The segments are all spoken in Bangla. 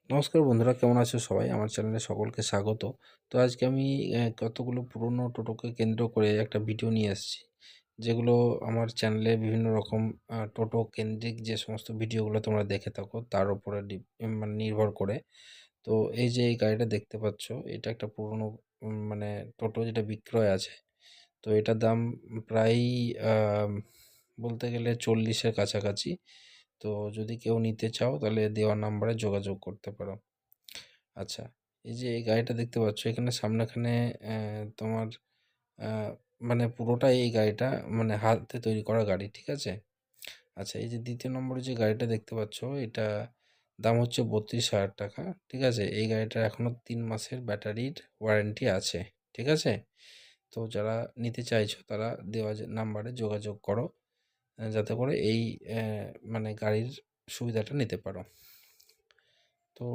নমস্কার বন্ধুরা, কেমন আছো সবাই? আমার চ্যানেলে সকলকে স্বাগত। তো আজকে আমি কতগুলো পুরনো টোটোকে কেন্দ্র করে একটা ভিডিও নিয়ে এসেছি, যেগুলো আমার চ্যানেলে বিভিন্ন রকম টোটো কেন্দ্রিক যে সমস্ত ভিডিওগুলো তোমরা দেখে থাকো তার উপরে মানে নির্ভর করে। তো এই যে এই গাড়িটা দেখতে পাচ্ছ, এটা একটা পুরনো মানে টোটো যেটা বিক্রয় আছে। তো এটার দাম প্রায় আম, বলতে গেলে 40-এর কাছাকাছি। তো যদি কেউ নিতে চাও তাহলে দেওয়া নাম্বারে যোগাযোগ করতে পারো। আচ্ছা, এই যে এই গাড়িটা দেখতে পাচ্ছ, এখানে সামনেখানে তোমার আহ, মানে পুরোটাই এই গাড়িটা মানে হাতে তৈরি করা গাড়ি, ঠিক আছে। আচ্ছা, এই যে দ্বিতীয় নম্বরে যে গাড়িটা দেখতে পাচ্ছ, এটা দাম হচ্ছে 32,000 টাকা, ঠিক আছে। এই গাড়িটার এখনো 3 মাসের ব্যাটারির ওয়ারেন্টি আছে, ঠিক আছে। তো যারা নিতে চাইছো তারা দেওয়া নাম্বারে যোগাযোগ করো, যাতে করে এই মানে গাড়ির সুবিধাটা নিতে পারো। তো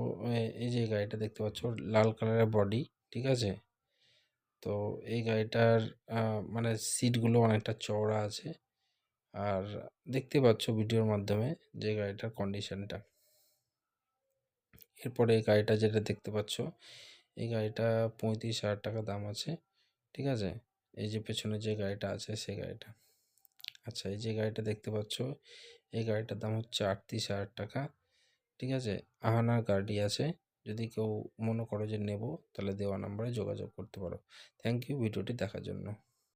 এই যে গাড়িটা দেখতে পাচ্ছ, লাল কালারের বডি, ঠিক আছে। তো এই গাড়িটার মানে সিটগুলো অনেকটা চওড়া আছে। আর দেখতে পাচ্ছ ভিডিওর মাধ্যমে যে গাড়িটার কন্ডিশনটা। এরপরে এই গাড়িটা যেটা দেখতে পাচ্ছ, এই গাড়িটা 35,000 টাকা দাম আছে, ঠিক আছে। এই যে পেছনে যে গাড়িটা আছে সেই গাড়িটা। আচ্ছা, এই যে গাড়িটা দেখতে পাচ্ছ, এই গাড়িটার দাম হচ্ছে 38,000 টাকা, ঠিক আছে। আহানার গাড়ি আছে। যদি কেউ মনে করো যে নেব, তাহলে দেওয়া নাম্বারে যোগাযোগ করতে পারো। থ্যাংক ইউ ভিডিওটি দেখার জন্য।